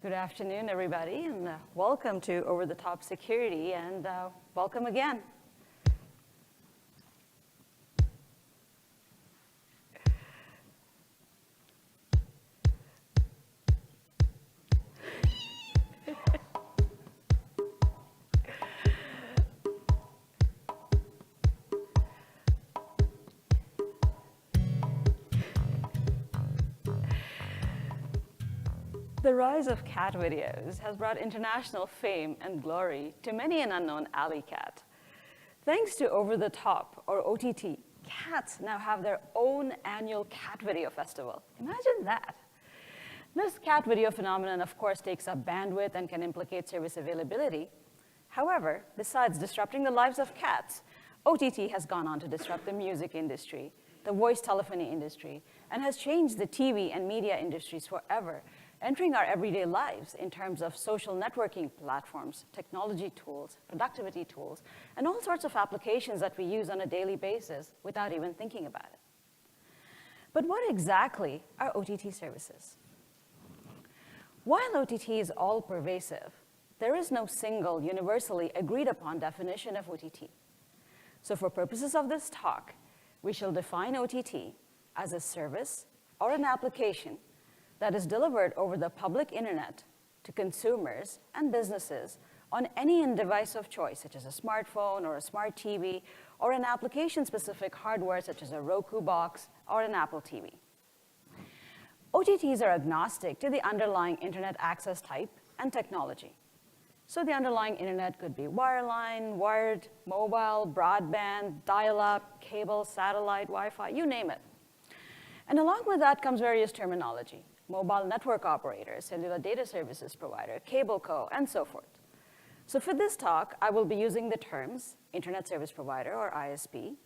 Good afternoon, everybody, and welcome to Over the Top Security, and welcome again. The rise of cat videos has brought international fame and glory to many an unknown alley cat. Thanks to Over the Top, or OTT, cats now have their own annual cat video festival. Imagine that. This cat video phenomenon, of course, takes up bandwidth and can implicate service availability. However, besides disrupting the lives of cats, OTT has gone on to disrupt the music industry, the voice telephony industry, and has changed the TV and media industries forever, entering our everyday lives in terms of social networking platforms, technology tools, productivity tools, and all sorts of applications that we use on a daily basis without even thinking about it. But what exactly are OTT services? While OTT is all-pervasive, there is no single, universally agreed-upon definition of OTT. So for purposes of this talk, we shall define OTT as a service or an application that is delivered over the public internet to consumers and businesses on any end device of choice, such as a smartphone or a smart TV, or an application-specific hardware, such as a Roku box or an Apple TV. OTTs are agnostic to the underlying internet access type and technology. So the underlying internet could be wireline, wired, mobile, broadband, dial-up, cable, satellite, Wi-Fi, you name it. And along with that comes various terminology: mobile network operator, cellular data services provider, cable co, and so forth. So for this talk, I will be using the terms internet service provider, or ISP,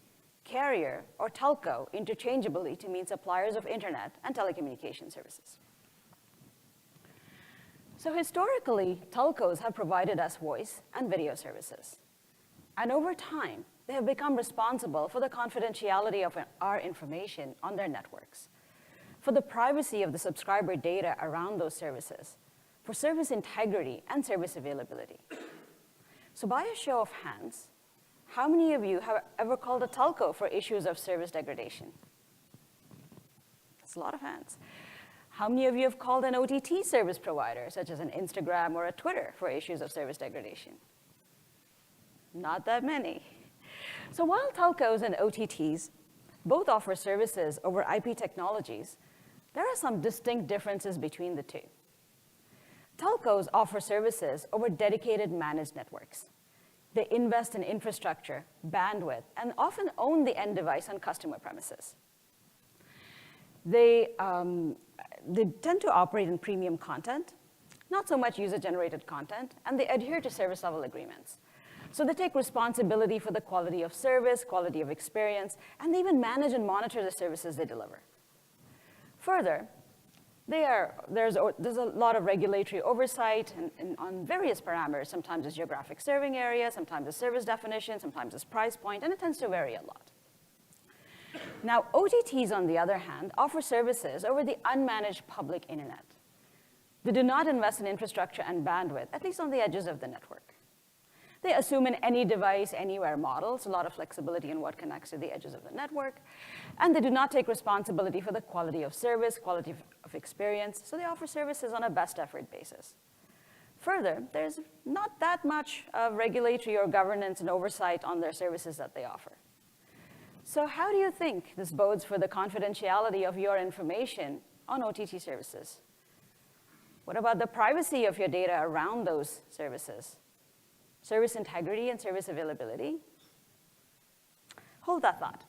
carrier, or telco interchangeably to mean suppliers of internet and telecommunication services. So historically, telcos have provided us voice and video services. And over time, they have become responsible for the confidentiality of our information on their networks, for the privacy of the subscriber data around those services, for service integrity and service availability. So by a show of hands, how many of you have ever called a telco for issues of service degradation? That's a lot of hands. How many of you have called an OTT service provider, such as an Instagram or a Twitter, for issues of service degradation? Not that many. So while telcos and OTTs both offer services over IP technologies, there are some distinct differences between the two. Telcos offer services over dedicated managed networks. They invest in infrastructure, bandwidth, and often own the end device on customer premises. They tend to operate in premium content, not so much user-generated content, and they adhere to service level agreements. So they take responsibility for the quality of service, quality of experience, and they even manage and monitor the services they deliver. Further, there's a lot of regulatory oversight on various parameters. Sometimes it's geographic serving area, sometimes it's service definition, sometimes it's price point, and it tends to vary a lot. Now, OTTs, on the other hand, offer services over the unmanaged public internet. They do not invest in infrastructure and bandwidth, at least on the edges of the network. They assume an any device, anywhere model, so a lot of flexibility in what connects to the edges of the network. And they do not take responsibility for the quality of service, quality of experience, so they offer services on a best effort basis. Further, there's not that much regulatory or governance and oversight on their services that they offer. So how do you think this bodes for the confidentiality of your information on OTT services? What about the privacy of your data around those services? Service integrity and service availability? Hold that thought.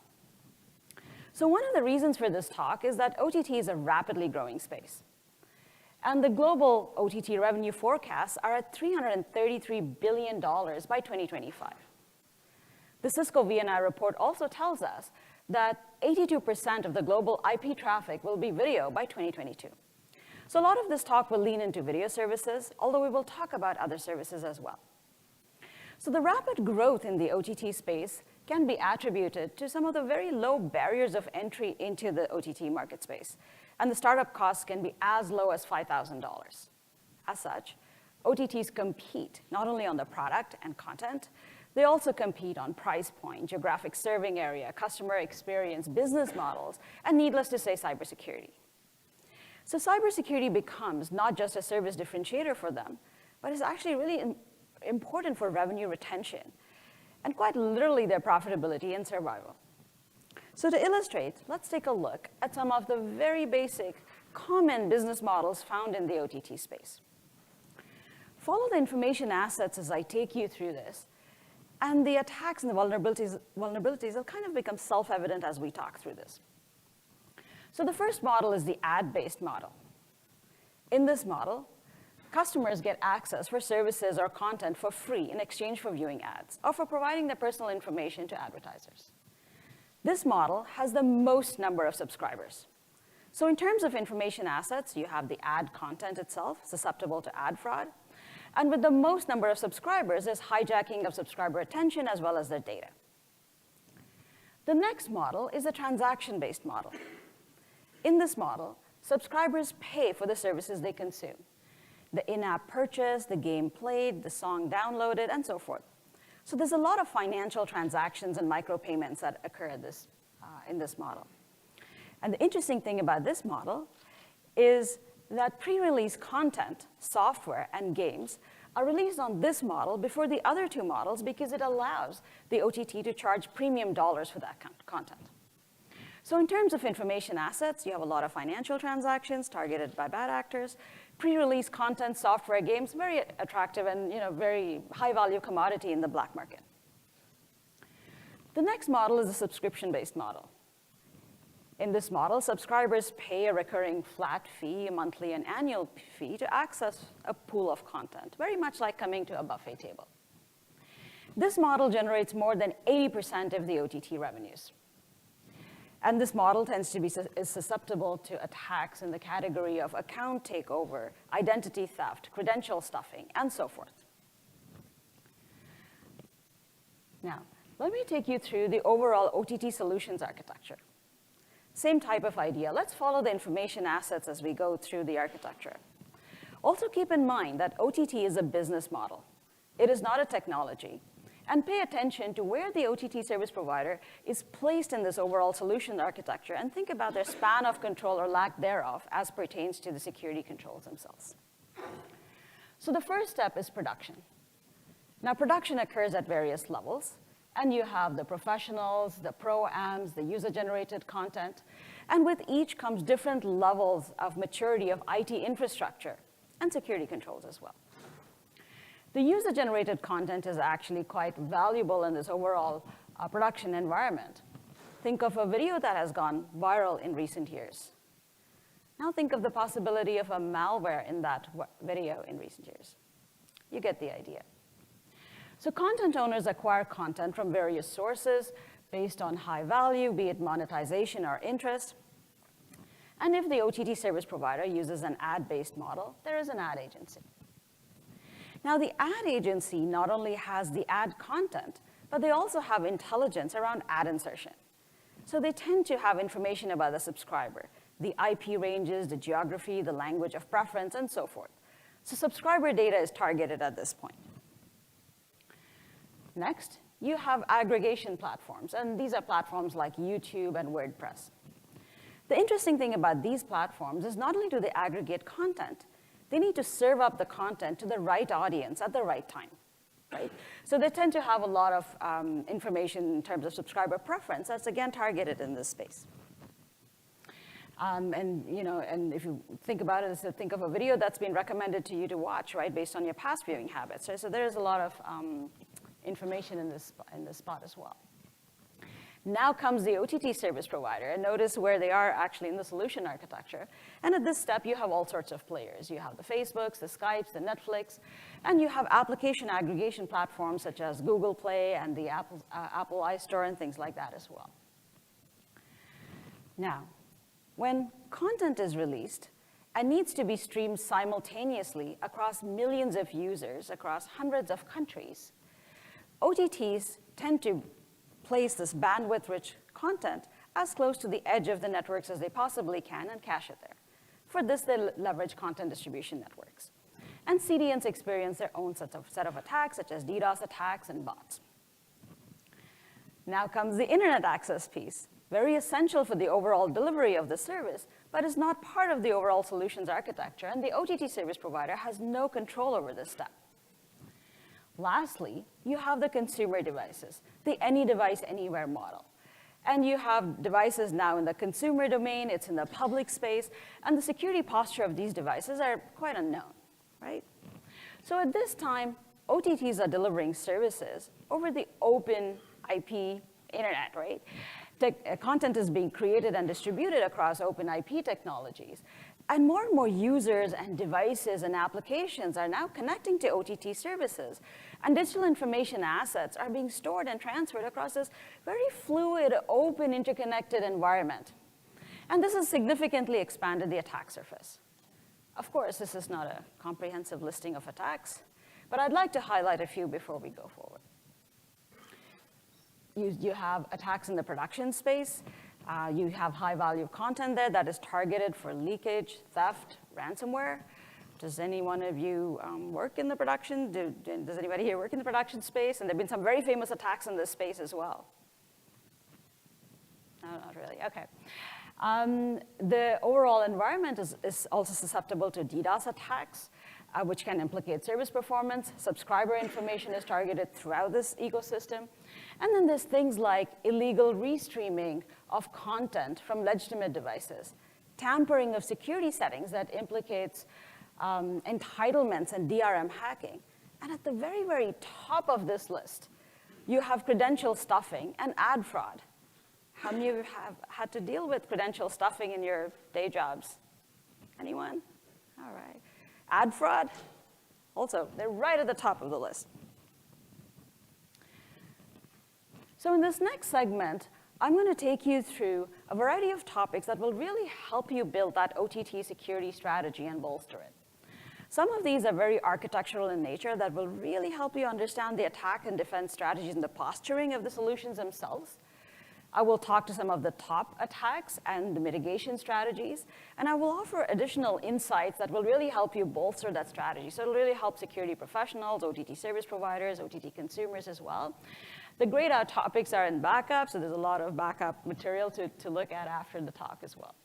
So one of the reasons for this talk is that OTT is a rapidly growing space. And the global OTT revenue forecasts are at $333 billion by 2025. The Cisco VNI report also tells us that 82% of the global IP traffic will be video by 2022. So a lot of this talk will lean into video services, although we will talk about other services as well. So the rapid growth in the OTT space can be attributed to some of the very low barriers of entry into the OTT market space. And the startup costs can be as low as $5,000. As such, OTTs compete not only on the product and content, they also compete on price point, geographic serving area, customer experience, business models, and needless to say, cybersecurity. So cybersecurity becomes not just a service differentiator for them, but is actually really important for revenue retention, and quite literally their profitability and survival. So to illustrate, let's take a look at some of the very basic common business models found in the OTT space. Follow the information assets as I take you through this, and the attacks and the vulnerabilities will kind of become self-evident as we talk through this. So the first model is the ad-based model. In this model, customers get access for services or content for free in exchange for viewing ads or for providing their personal information to advertisers. This model has the most number of subscribers. So in terms of information assets, you have the ad content itself, susceptible to ad fraud. And with the most number of subscribers, there's hijacking of subscriber attention as well as their data. The next model is a transaction-based model. In this model, subscribers pay for the services they consume: the in-app purchase, the game played, the song downloaded, and so forth. So there's a lot of financial transactions and micropayments that occur in this model. And the interesting thing about this model is that pre-release content, software, and games are released on this model before the other two models because it allows the OTT to charge premium dollars for that content. So in terms of information assets, you have a lot of financial transactions targeted by bad actors, pre-release content, software, games, very attractive and very high-value commodity in the black market. The next model is a subscription-based model. In this model, subscribers pay a recurring flat fee, a monthly and annual fee, to access a pool of content, very much like coming to a buffet table. This model generates more than 80% of the OTT revenues. And this model tends to be is susceptible to attacks in the category of account takeover, identity theft, credential stuffing, and so forth. Now, let me take you through the overall OTT solutions architecture. Same type of idea. Let's follow the information assets as we go through the architecture. Also keep in mind that OTT is a business model. It is not a technology. And pay attention to where the OTT service provider is placed in this overall solution architecture, and think about their span of control or lack thereof as pertains to the security controls themselves. So the first step is production. Now, production occurs at various levels. And you have the professionals, the pro-ams, the user-generated content. And with each comes different levels of maturity of IT infrastructure and security controls as well. The user-generated content is actually quite valuable in this overall production environment. Think of a video that has gone viral in recent years. Now think of the possibility of a malware in that video in recent years. You get the idea. So content owners acquire content from various sources based on high value, be it monetization or interest. And if the OTT service provider uses an ad-based model, there is an ad agency. Now, the ad agency not only has the ad content, but they also have intelligence around ad insertion. So they tend to have information about the subscriber, the IP ranges, the geography, the language of preference, and so forth. So subscriber data is targeted at this point. Next, you have aggregation platforms, and these are platforms like YouTube and WordPress. The interesting thing about these platforms is not only do they aggregate content, they need to serve up the content to the right audience at the right time, right? So they tend to have a lot of information in terms of subscriber preference that's, again, targeted in this space. And if you think about it, so think of a video that's been recommended to you to watch, right, based on your past viewing habits. Right? So there is a lot of information in this spot as well. Now comes the OTT service provider, and notice where they are actually in the solution architecture. And at this step, you have all sorts of players. You have the Facebooks, the Skypes, the Netflix, and you have application aggregation platforms such as Google Play and the Apple iStore and things like that as well. Now, when content is released and needs to be streamed simultaneously across millions of users across hundreds of countries, OTTs tend to place this bandwidth-rich content as close to the edge of the networks as they possibly can and cache it there. For this, they leverage content distribution networks. And CDNs experience their own set of attacks, such as DDoS attacks and bots. Now comes the internet access piece, very essential for the overall delivery of the service, but is not part of the overall solutions architecture, and the OTT service provider has no control over this step. Lastly, you have the consumer devices, the any device, anywhere model. And you have devices now in the consumer domain, it's in the public space, and the security posture of these devices are quite unknown, right? So at this time, OTTs are delivering services over the open IP internet, right? Content is being created and distributed across open IP technologies. And more users and devices and applications are now connecting to OTT services. And digital information assets are being stored and transferred across this very fluid, open, interconnected environment. And this has significantly expanded the attack surface. Of course, this is not a comprehensive listing of attacks, but I'd like to highlight a few before we go forward. You have attacks in the production space. You have high value content there that is targeted for leakage, theft, ransomware. Does any one of you work in the production? Does anybody here work in the production space? And there have been some very famous attacks in this space as well. No, not really, okay. The overall environment is also susceptible to DDoS attacks, which can implicate service performance. Subscriber information is targeted throughout this ecosystem. And then there's things like illegal restreaming of content from legitimate devices, tampering of security settings that implicates entitlements and DRM hacking. And at the very top of this list, you have credential stuffing and ad fraud. How many of you have had to deal with credential stuffing in your day jobs? Anyone? All right. Ad fraud, also, they're right at the top of the list. So in this next segment, I'm going to take you through a variety of topics that will really help you build that OTT security strategy and bolster it. Some of these are very architectural in nature that will really help you understand the attack and defense strategies and the posturing of the solutions themselves. I will talk to some of the top attacks and the mitigation strategies, and I will offer additional insights that will really help you bolster that strategy. So it'll really help security professionals, OTT service providers, OTT consumers as well. The grayed out topics are in backup, so there's a lot of backup material to look at after the talk as well.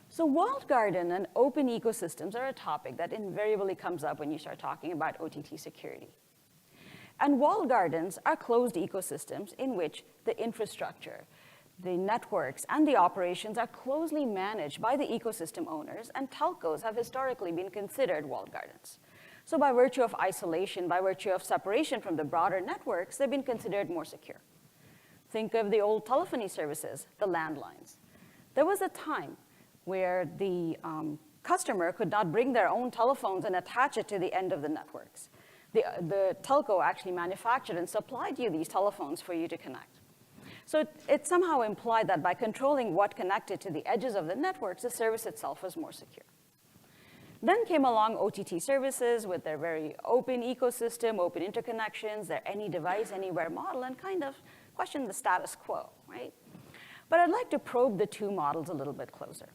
So walled garden and open ecosystems are a topic that invariably comes up when you start talking about OTT security. And walled gardens are closed ecosystems in which the infrastructure, the networks, and the operations are closely managed by the ecosystem owners, and telcos have historically been considered walled gardens. So by virtue of isolation, by virtue of separation from the broader networks, they've been considered more secure. Think of the old telephony services, the landlines. There was a time where the customer could not bring their own telephones and attach it to the end of the networks. The telco actually manufactured and supplied you these telephones for you to connect. So it somehow implied that by controlling what connected to the edges of the networks, the service itself was more secure. Then came along OTT services with their very open ecosystem, open interconnections, their any device, anywhere model, and kind of questioned the status quo, right? But I'd like to probe the two models a little bit closer.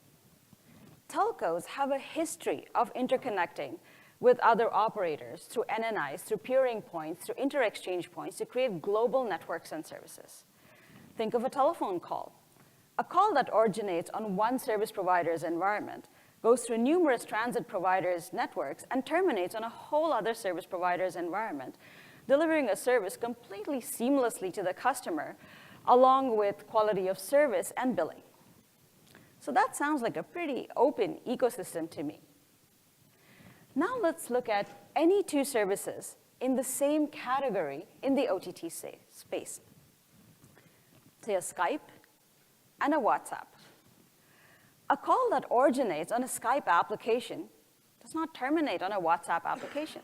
Telcos have a history of interconnecting with other operators through NNIs, through peering points, through inter-exchange points to create global networks and services. Think of a telephone call. A call that originates on one service provider's environment, goes through numerous transit providers' networks, and terminates on a whole other service provider's environment, delivering a service completely seamlessly to the customer, along with quality of service and billing. So that sounds like a pretty open ecosystem to me. Now let's look at any two services in the same category in the OTT space. Say a Skype and a WhatsApp. A call that originates on a Skype application does not terminate on a WhatsApp application.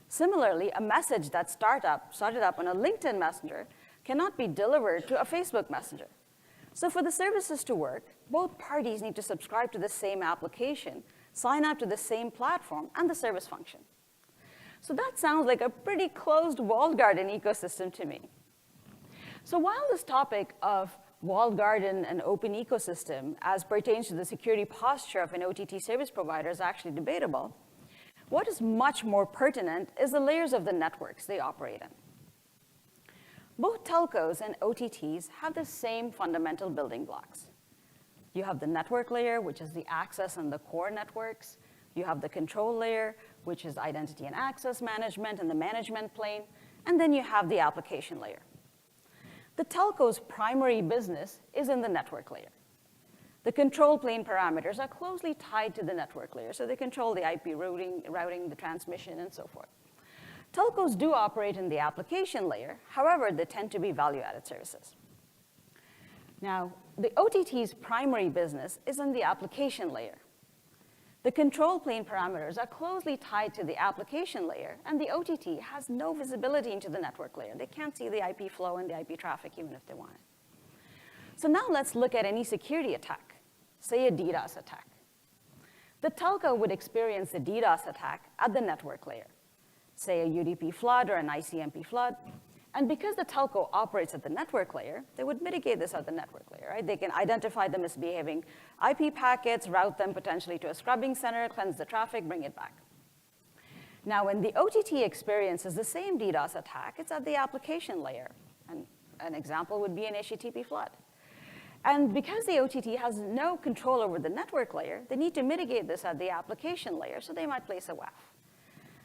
Similarly, a message that started up on a LinkedIn Messenger cannot be delivered to a Facebook Messenger. So for the services to work, both parties need to subscribe to the same application, sign up to the same platform, and the service function. So that sounds like a pretty closed walled garden ecosystem to me. So while this topic of walled garden and open ecosystem as pertains to the security posture of an OTT service provider is actually debatable. What is much more pertinent is the layers of the networks they operate in. Both telcos and OTTs have the same fundamental building blocks. You have the network layer, which is the access and the core networks. You have the control layer, which is identity and access management and the management plane. And then you have the application layer. The telco's primary business is in the network layer. The control plane parameters are closely tied to the network layer, so they control the IP routing, the transmission, and so forth. Telcos do operate in the application layer. However, they tend to be value-added services. Now, the OTT's primary business is in the application layer. The control plane parameters are closely tied to the application layer, and the OTT has no visibility into the network layer. They can't see the IP flow and the IP traffic even if they want it. So now let's look at any security attack, say a DDoS attack. The telco would experience the DDoS attack at the network layer, say a UDP flood or an ICMP flood. And because the telco operates at the network layer, they would mitigate this at the network layer, right? They can identify the misbehaving IP packets, route them potentially to a scrubbing center, cleanse the traffic, bring it back. Now, when the OTT experiences the same DDoS attack, it's at the application layer. And an example would be an HTTP flood. And because the OTT has no control over the network layer, they need to mitigate this at the application layer, so they might place a WAF.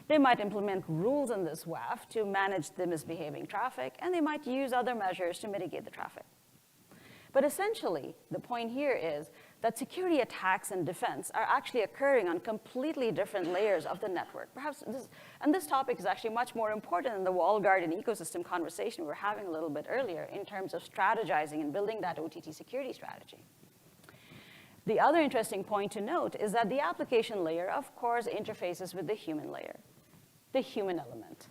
They might implement rules in this WAF to manage the misbehaving traffic, and they might use other measures to mitigate the traffic. But essentially, the point here is that security attacks and defense are actually occurring on completely different layers of the network. This topic is actually much more important than the walled garden ecosystem conversation we were having a little bit earlier in terms of strategizing and building that OTT security strategy. The other interesting point to note is that the application layer, of course, interfaces with the human layer, the human element.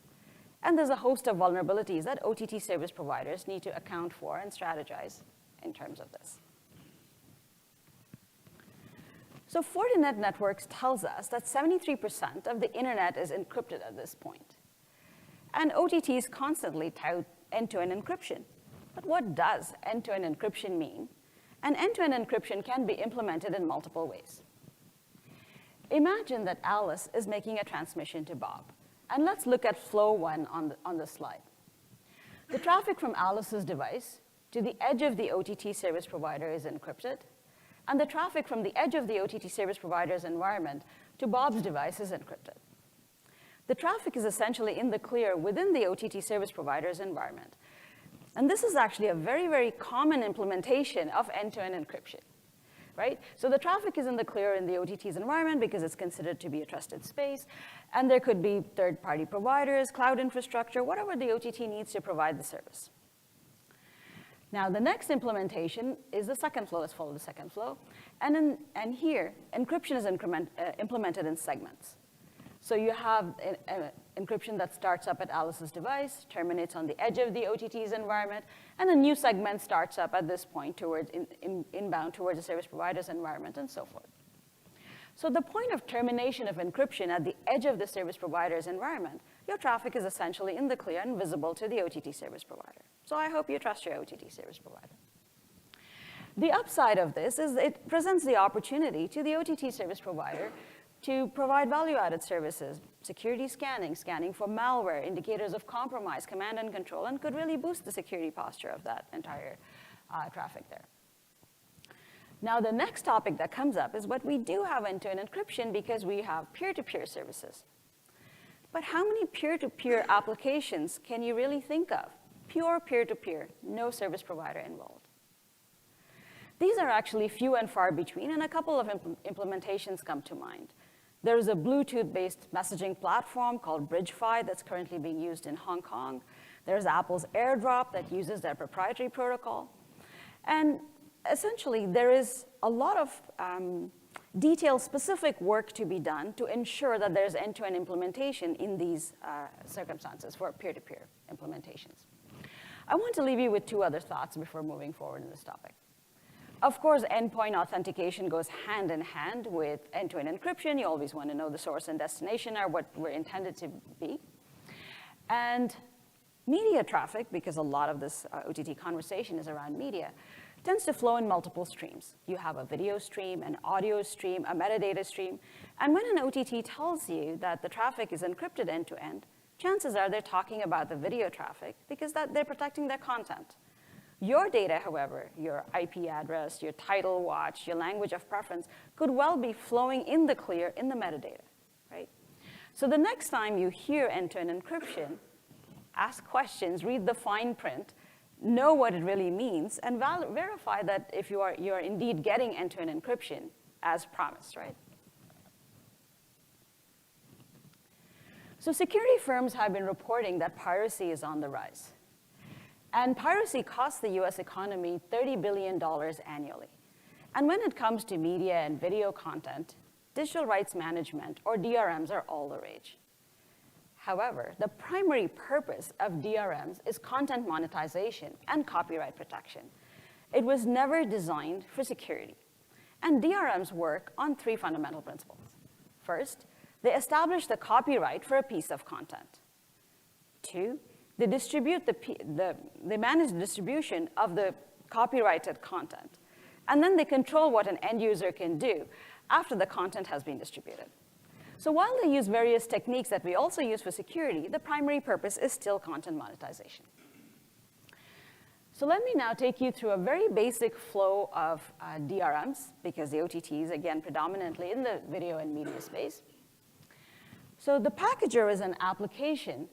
And there's a host of vulnerabilities that OTT service providers need to account for and strategize in terms of this. So Fortinet Networks tells us that 73% of the internet is encrypted at this point. And OTTs constantly tout end-to-end encryption. But what does end-to-end encryption mean? And end-to-end encryption can be implemented in multiple ways. Imagine that Alice is making a transmission to Bob. And let's look at flow 1 on the slide. The traffic from Alice's device to the edge of the OTT service provider is encrypted. And the traffic from the edge of the OTT service provider's environment to Bob's device is encrypted. The traffic is essentially in the clear within the OTT service provider's environment. And this is actually a very, very common implementation of end-to-end encryption, right? So the traffic is in the clear in the OTT's environment because it's considered to be a trusted space. And there could be third-party providers, cloud infrastructure, whatever the OTT needs to provide the service. Now, the next implementation is the second flow. Let's follow the second flow. And here, encryption is implemented in segments. So you have encryption that starts up at Alice's device, terminates on the edge of the OTT's environment, and a new segment starts up at this point towards inbound towards the service provider's environment, and so forth. So the point of termination of encryption at the edge of the service provider's environment, your traffic is essentially in the clear and visible to the OTT service provider. So I hope you trust your OTT service provider. The upside of this is it presents the opportunity to the OTT service provider to provide value-added services, security scanning, scanning for malware, indicators of compromise, command and control, and could really boost the security posture of that entire traffic there. Now, the next topic that comes up is what we do have end-to-end encryption because we have peer-to-peer services. But how many peer-to-peer applications can you really think of? Pure peer-to-peer, no service provider involved. These are actually few and far between, and a couple of implementations come to mind. There is a Bluetooth-based messaging platform called BridgeFi that's currently being used in Hong Kong. There's Apple's AirDrop that uses their proprietary protocol. And essentially, there is a lot of detail-specific work to be done to ensure that there's end-to-end implementation in these circumstances for peer-to-peer implementations. I want to leave you with two other thoughts before moving forward in this topic. Of course, endpoint authentication goes hand in hand with end-to-end encryption. You always want to know the source and destination are what we're intended to be. And media traffic, because a lot of this OTT conversation is around media, tends to flow in multiple streams. You have a video stream, an audio stream, a metadata stream, and when an OTT tells you that the traffic is encrypted end-to-end, chances are they're talking about the video traffic because they're protecting their content. Your data, however, your IP address, your title watch, your language of preference, could well be flowing in the clear in the metadata, right? So the next time you hear end-to-end encryption, ask questions, read the fine print, know what it really means, and verify that if you are indeed getting end-to-end encryption as promised, right? So security firms have been reporting that piracy is on the rise. And piracy costs the US economy $30 billion annually. And when it comes to media and video content, digital rights management, or DRMs, are all the rage. However, the primary purpose of DRMs is content monetization and copyright protection. It was never designed for security. And DRMs work on 3 fundamental principles. First, they establish the copyright for a piece of content. 2, they manage the distribution of the copyrighted content. And then they control what an end user can do after the content has been distributed. So while they use various techniques that we also use for security, the primary purpose is still content monetization. So let me now take you through a very basic flow of DRMs, because the OTT is, again, predominantly in the video and media space. So the packager is an application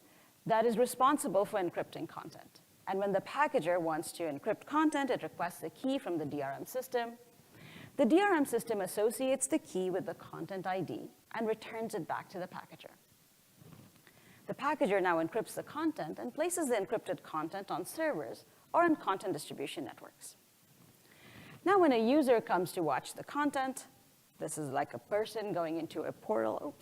that is responsible for encrypting content. And when the packager wants to encrypt content, it requests a key from the DRM system. The DRM system associates the key with the content ID and returns it back to the packager. The packager now encrypts the content and places the encrypted content on servers or in content distribution networks. Now, when a user comes to watch the content, this is like a person going into a portal,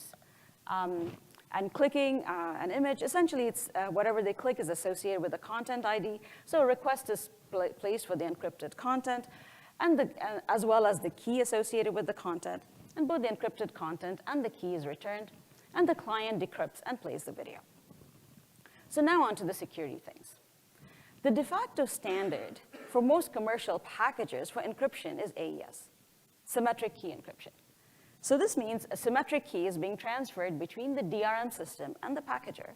and clicking an image. Essentially, it's whatever they click is associated with the content ID. So a request is placed for the encrypted content, and as well as the key associated with the content. And both the encrypted content and the key is returned, and the client decrypts and plays the video. So now on to the security things. The de facto standard for most commercial packagers for encryption is AES, symmetric key encryption. So this means a symmetric key is being transferred between the DRM system and the packager,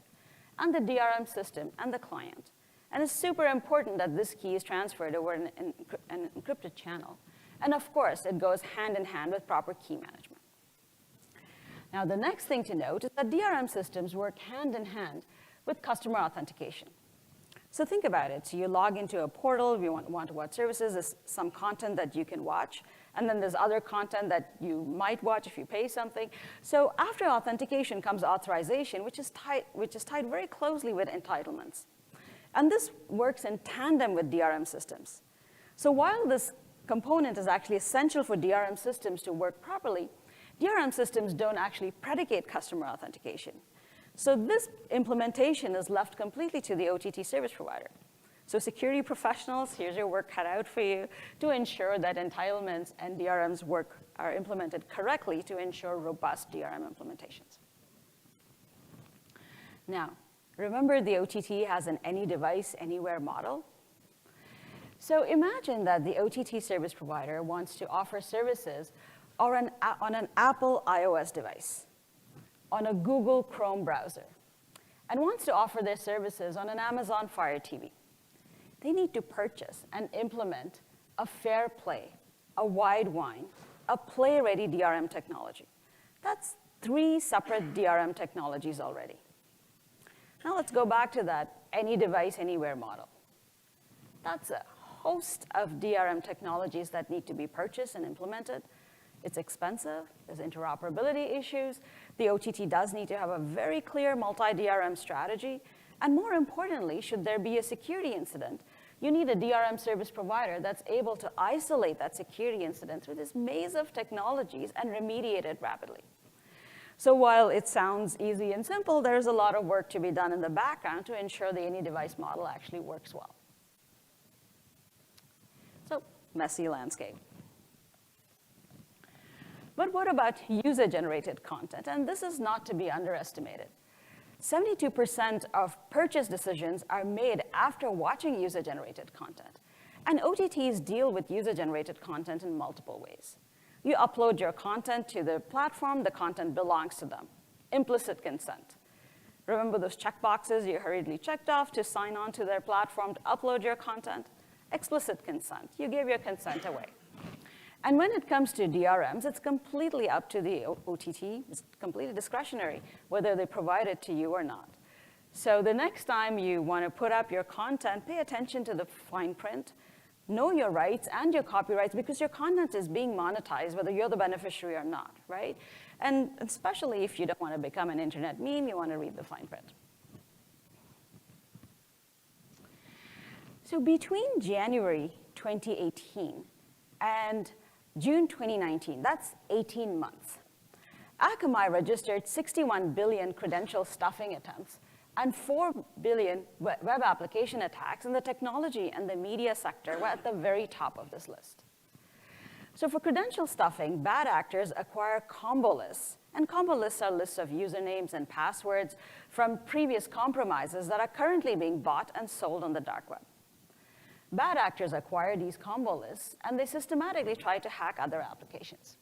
and the DRM system and the client. And it's super important that this key is transferred over an encrypted channel. And of course, it goes hand in hand with proper key management. Now, the next thing to note is that DRM systems work hand in hand with customer authentication. So think about it. So you log into a portal, you want to watch services, there's some content that you can watch, and then there's other content that you might watch if you pay something. So after authentication comes authorization, which is tied very closely with entitlements. And this works in tandem with DRM systems. So while this component is actually essential for DRM systems to work properly, DRM systems don't actually predicate customer authentication. So this implementation is left completely to the OTT service provider. So security professionals, here's your work cut out for you to ensure that entitlements and DRMs are implemented correctly to ensure robust DRM implementations. Now, remember the OTT has an any device, anywhere model? So imagine that the OTT service provider wants to offer services on an Apple iOS device, on a Google Chrome browser, and wants to offer their services on an Amazon Fire TV. They need to purchase and implement a fair play, a wide wine, a play-ready DRM technology. That's 3 separate DRM technologies already. Now let's go back to that any device, anywhere model. That's a host of DRM technologies that need to be purchased and implemented. It's expensive, there's interoperability issues. The OTT does need to have a very clear multi-DRM strategy. And more importantly, should there be a security incident, you need a DRM service provider that's able to isolate that security incident through this maze of technologies and remediate it rapidly. So while it sounds easy and simple, there's a lot of work to be done in the background to ensure the any device model actually works well. So, messy landscape. But what about user-generated content? And this is not to be underestimated. 72% of purchase decisions are made after watching user-generated content. And OTTs deal with user-generated content in multiple ways. You upload your content to the platform, the content belongs to them. Implicit consent. Remember those checkboxes you hurriedly checked off to sign on to their platform to upload your content? Explicit consent. You gave your consent away. And when it comes to DRMs, it's completely up to the OTT. It's completely discretionary whether they provide it to you or not. So the next time you want to put up your content, pay attention to the fine print. Know your rights and your copyrights because your content is being monetized whether you're the beneficiary or not, right? And especially if you don't want to become an internet meme, you want to read the fine print. So between January 2018 and June 2019, that's 18 months, Akamai registered 61 billion credential stuffing attempts and 4 billion web application attacks, and the technology and the media sector were at the very top of this list. So for credential stuffing, bad actors acquire combo lists, and combo lists are lists of usernames and passwords from previous compromises that are currently being bought and sold on the dark web. Bad actors acquire these combo lists, and they systematically try to hack other applications.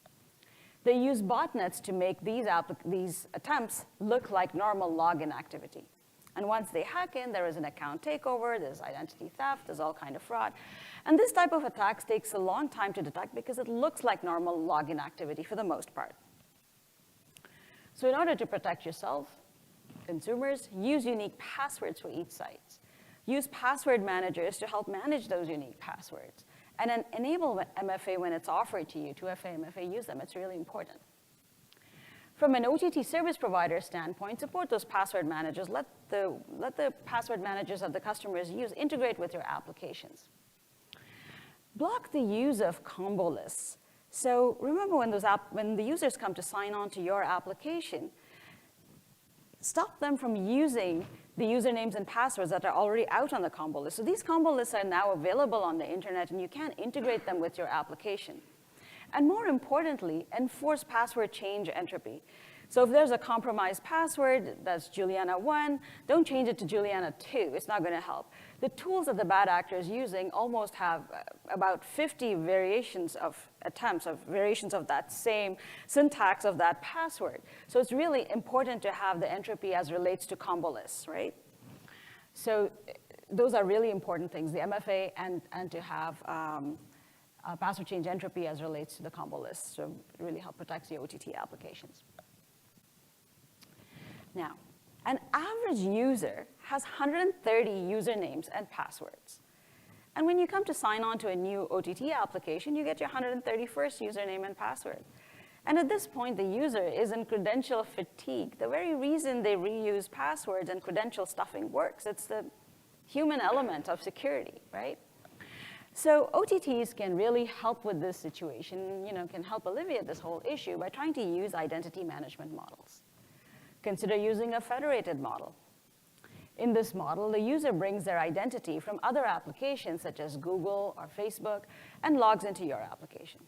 They use botnets to make these attempts look like normal login activity. And once they hack in, there is an account takeover, there's identity theft, there's all kind of fraud. And this type of attacks takes a long time to detect because it looks like normal login activity for the most part. So in order to protect yourself, consumers, use unique passwords for each site. Use password managers to help manage those unique passwords. And then enable MFA when it's offered to you, 2FA, MFA, use them, it's really important. From an OTT service provider standpoint, support those password managers. Let the password managers that the customers use integrate with your applications. Block the use of combo lists. So remember when the users come to sign on to your application, stop them from using the usernames and passwords that are already out on the combo list. So these combo lists are now available on the internet, and you can't integrate them with your application. And more importantly, enforce password change entropy. So if there's a compromised password that's Juliana1, don't change it to Juliana2. It's not going to help. The tools that the bad actors using almost have about 50 variations of attempts, of variations of that same syntax of that password. So it's really important to have the entropy as relates to combo lists, right? So those are really important things, the MFA and to have password change entropy as relates to the combo list. So it really helps protect the OTT applications. Now, an average user has 130 usernames and passwords. And when you come to sign on to a new OTT application, you get your 131st username and password. And at this point, the user is in credential fatigue. The very reason they reuse passwords and credential stuffing works, it's the human element of security, right? So OTTs can really help with this situation, can help alleviate this whole issue by trying to use identity management models. Consider using a federated model. In this model, the user brings their identity from other applications such as Google or Facebook and logs into your application.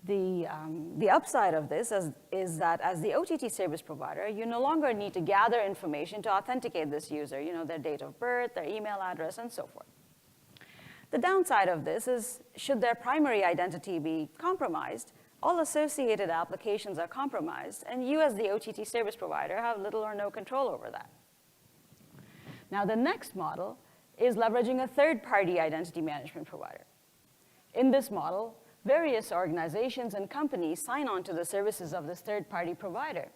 The upside of this is that as the OTT service provider, you no longer need to gather information to authenticate this user, their date of birth, their email address, and so forth. The downside of this is, should their primary identity be compromised, all associated applications are compromised, and you as the OTT service provider have little or no control over that. Now, the next model is leveraging a third-party identity management provider. In this model, various organizations and companies sign on to the services of this third-party provider.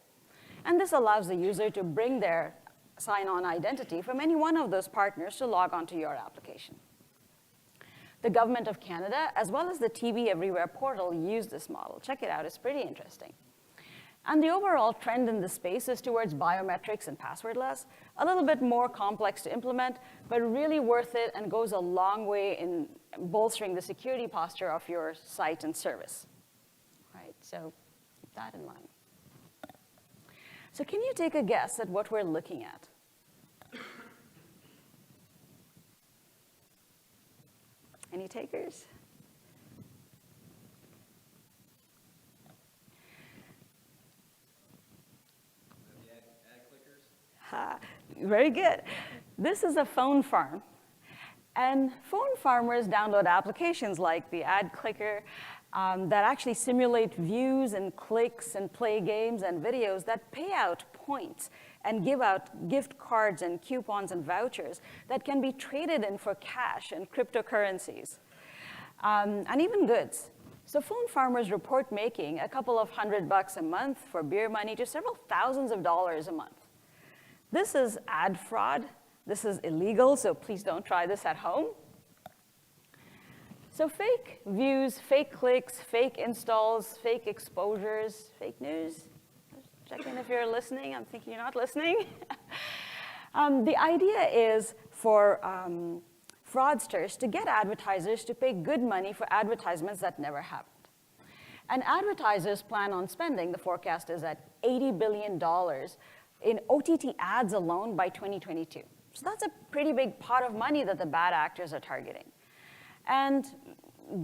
And this allows the user to bring their sign-on identity from any one of those partners to log onto your application. The Government of Canada, as well as the TV Everywhere portal, use this model. Check it out, it's pretty interesting. And the overall trend in the space is towards biometrics and passwordless, a little bit more complex to implement, but really worth it and goes a long way in bolstering the security posture of your site and service. Right, so keep that in mind. So can you take a guess at what we're looking at? Any takers? Ad clickers? Very good. This is a phone farm. And phone farmers download applications like the ad clicker that actually simulate views and clicks and play games and videos that pay out points and give out gift cards and coupons and vouchers that can be traded in for cash and cryptocurrencies, and even goods. So phone farmers report making a couple of $100 a month for beer money to several thousands of dollars a month. This is ad fraud. This is illegal, so please don't try this at home. So fake views, fake clicks, fake installs, fake exposures, fake news. Check in if you're listening. I'm thinking you're not listening. The idea is for fraudsters to get advertisers to pay good money for advertisements that never happened. And advertisers plan on spending, the forecast is at $80 billion in OTT ads alone by 2022. So that's a pretty big pot of money that the bad actors are targeting. And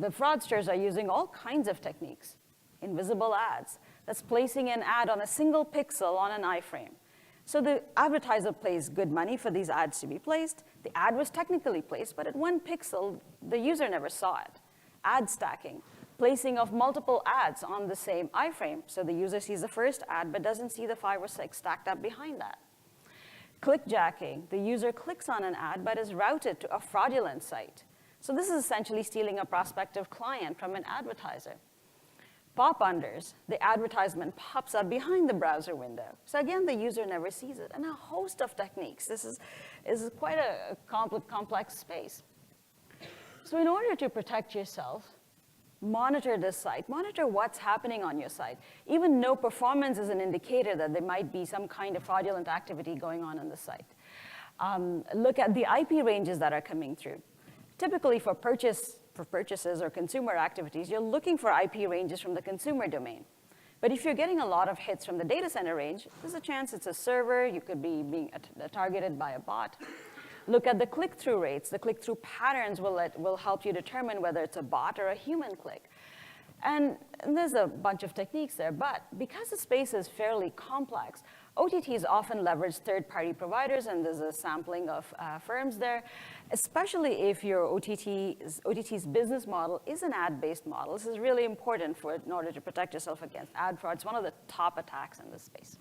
the fraudsters are using all kinds of techniques. Invisible ads, that's placing an ad on a single pixel on an iframe. So the advertiser pays good money for these ads to be placed. The ad was technically placed, but at one pixel, the user never saw it. Ad stacking, placing of multiple ads on the same iframe. So the user sees the first ad, but doesn't see the 5 or 6 stacked up behind that. Clickjacking, the user clicks on an ad, but is routed to a fraudulent site. So this is essentially stealing a prospective client from an advertiser. Pop-unders, the advertisement pops up behind the browser window. So again, the user never sees it. And a host of techniques. This is quite a complex space. So in order to protect yourself, monitor this site. Monitor what's happening on your site. Even no performance is an indicator that there might be some kind of fraudulent activity going on the site. Look at the IP ranges that are coming through. Typically for purchases or consumer activities, you're looking for IP ranges from the consumer domain. But if you're getting a lot of hits from the data center range, there's a chance it's a server. You could be being targeted by a bot. Look at the click-through rates. The click-through patterns will help you determine whether it's a bot or a human click. And there's a bunch of techniques there, but because the space is fairly complex, OTTs often leverage third-party providers, and there's a sampling of firms there, especially if your OTT's business model is an ad-based model. This is really important in order to protect yourself against ad fraud. It's one of the top attacks in this space.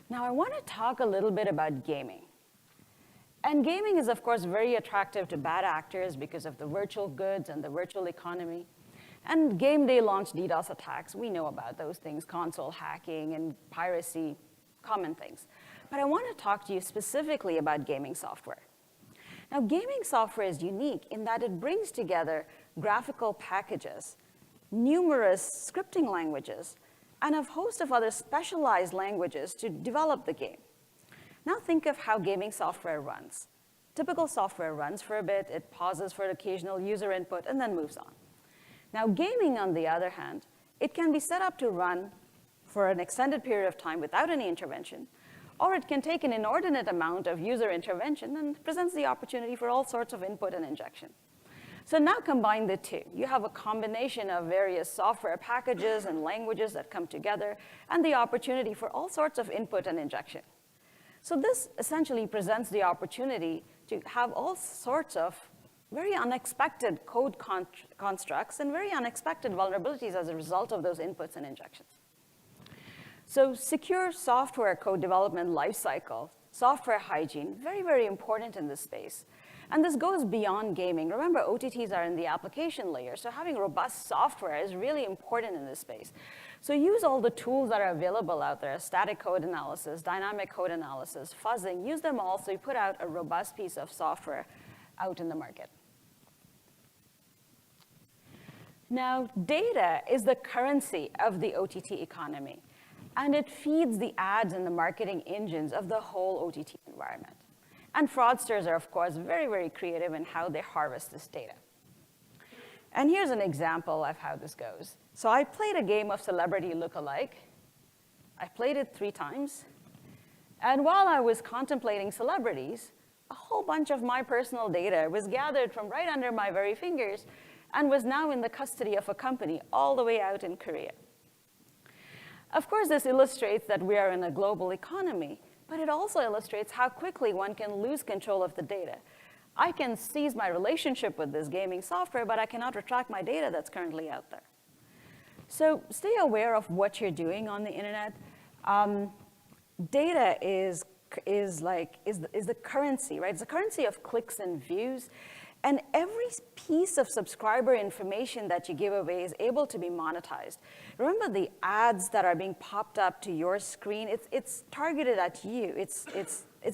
Now, I want to talk a little bit about gaming. And gaming is, of course, very attractive to bad actors because of the virtual goods and the virtual economy. And game day launch DDoS attacks, we know about those things, console hacking and piracy, common things. But I want to talk to you specifically about gaming software. Now, gaming software is unique in that it brings together graphical packages, numerous scripting languages, and a host of other specialized languages to develop the game. Now think of how gaming software runs. Typical software runs for a bit, it pauses for occasional user input, and then moves on. Now gaming, on the other hand, it can be set up to run for an extended period of time without any intervention, or it can take an inordinate amount of user intervention and presents the opportunity for all sorts of input and injection. So now combine the two. You have a combination of various software packages and languages that come together, and the opportunity for all sorts of input and injection. So this essentially presents the opportunity to have all sorts of very unexpected code constructs and very unexpected vulnerabilities as a result of those inputs and injections. So secure software code development lifecycle, software hygiene, very, very important in this space. And this goes beyond gaming. Remember, OTTs are in the application layer, so having robust software is really important in this space. So use all the tools that are available out there, static code analysis, dynamic code analysis, fuzzing, use them all so you put out a robust piece of software out in the market. Now, data is the currency of the OTT economy, and it feeds the ads and the marketing engines of the whole OTT environment. And fraudsters are, of course, very, very creative in how they harvest this data. And here's an example of how this goes. So I played a game of celebrity lookalike. I played it 3 times. And while I was contemplating celebrities, a whole bunch of my personal data was gathered from right under my very fingers and was now in the custody of a company all the way out in Korea. Of course, this illustrates that we are in a global economy, but it also illustrates how quickly one can lose control of the data. I can seize my relationship with this gaming software, but I cannot retract my data that's currently out there. So stay aware of what you're doing on the internet. Data is the currency, right? It's the currency of clicks and views. And every piece of subscriber information that you give away is able to be monetized. Remember the ads that are being popped up to your screen? It's targeted at you. It's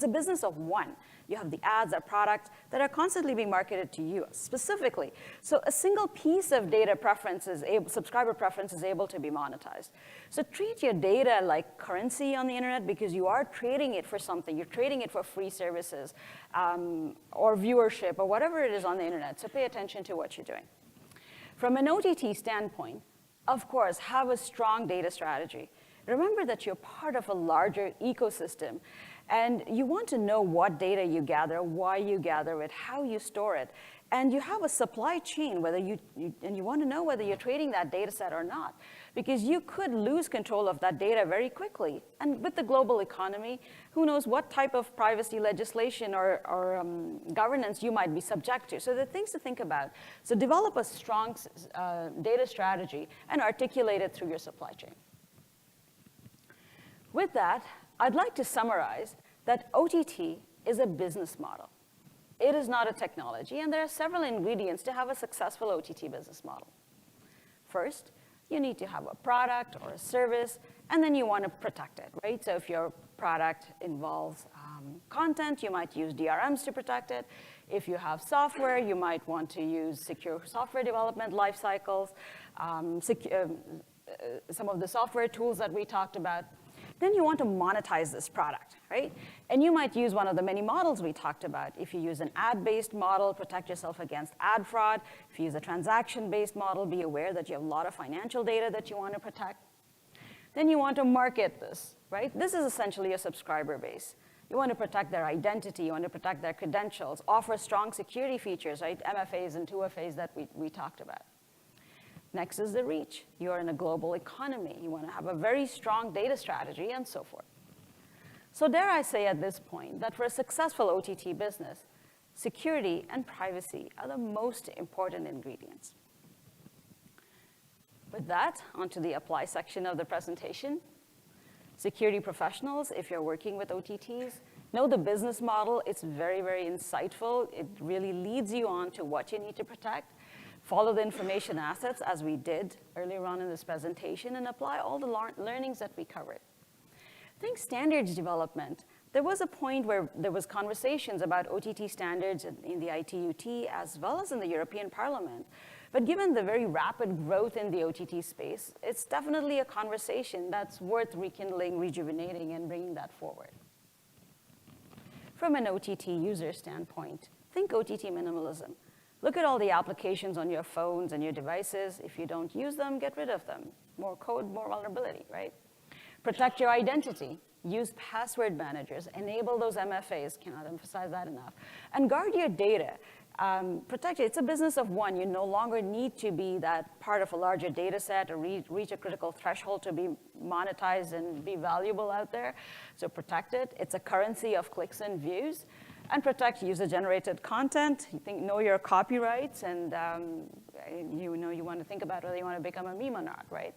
a business of one. You have the ads, or products that are constantly being marketed to you specifically. So a single piece of data preferences, subscriber preference is able to be monetized. So treat your data like currency on the internet because you are trading it for something. You're trading it for free services or viewership or whatever it is on the internet. So pay attention to what you're doing. From an OTT standpoint, of course, have a strong data strategy. Remember that you're part of a larger ecosystem. And you want to know what data you gather, why you gather it, how you store it. And you have a supply chain, and you want to know whether you're trading that data set or not. Because you could lose control of that data very quickly. And with the global economy, who knows what type of privacy legislation or governance you might be subject to. So there are things to think about. So develop a strong data strategy and articulate it through your supply chain. With that, I'd like to summarize that OTT is a business model. It is not a technology, and there are several ingredients to have a successful OTT business model. First, you need to have a product or a service, and then you want to protect it, right? So if your product involves content, you might use DRMs to protect it. If you have software, you might want to use secure software development life cycles, some of the software tools that we talked about. Then you want to monetize this product, right? And you might use one of the many models we talked about. If you use an ad-based model, protect yourself against ad fraud. If you use a transaction-based model, be aware that you have a lot of financial data that you want to protect. Then you want to market this, right? This is essentially a subscriber base. You want to protect their identity. You want to protect their credentials, offer strong security features, right? MFAs and 2FAs that we talked about. Next is the reach. You are in a global economy. You want to have a very strong data strategy and so forth. So dare I say at this point that for a successful OTT business, security and privacy are the most important ingredients. With that, onto the apply section of the presentation. Security professionals, if you're working with OTTs, know the business model. It's very, very insightful. It really leads you on to what you need to protect. Follow the information assets, as we did earlier on in this presentation, and apply all the learnings that we covered. I think standards development. There was a point where there was conversations about OTT standards in the ITUT as well as in the European Parliament. But given the very rapid growth in the OTT space, it's definitely a conversation that's worth rekindling, rejuvenating, and bringing that forward. From an OTT user standpoint, think OTT minimalism. Look at all the applications on your phones and your devices. If you don't use them, get rid of them. More code, more vulnerability, right? Protect your identity. Use password managers. Enable those MFAs. Cannot emphasize that enough. And guard your data. Protect it. It's a business of one. You no longer need to be that part of a larger data set or reach a critical threshold to be monetized and be valuable out there. So protect it. It's a currency of clicks and views. And protect user-generated content. Know your copyrights, and you want to think about whether you want to become a meme or not, right?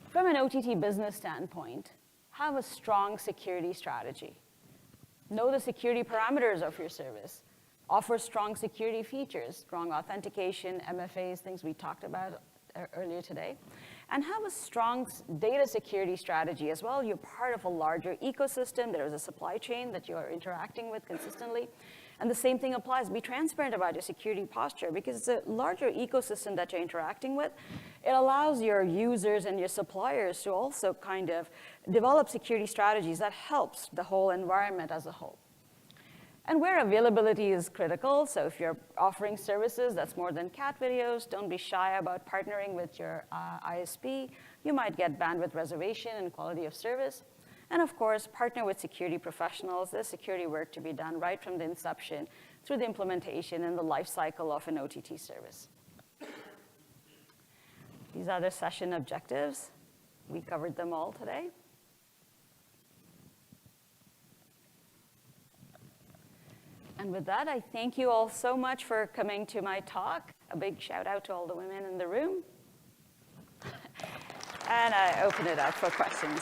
From an OTT business standpoint, have a strong security strategy. Know the security parameters of your service. Offer strong security features, strong authentication, MFAs, things we talked about earlier today. And have a strong data security strategy as well. You're part of a larger ecosystem. There is a supply chain that you are interacting with consistently. And the same thing applies. Be transparent about your security posture because it's a larger ecosystem that you're interacting with. It allows your users and your suppliers to also kind of develop security strategies that helps the whole environment as a whole. And where availability is critical, so if you're offering services that's more than cat videos, don't be shy about partnering with your ISP. You might get bandwidth reservation and quality of service. And of course, partner with security professionals. There's security work to be done right from the inception through the implementation and the life cycle of an OTT service. These are the session objectives. We covered them all today. And with that, I thank you all so much for coming to my talk. A big shout out to all the women in the room. And I open it up for questions.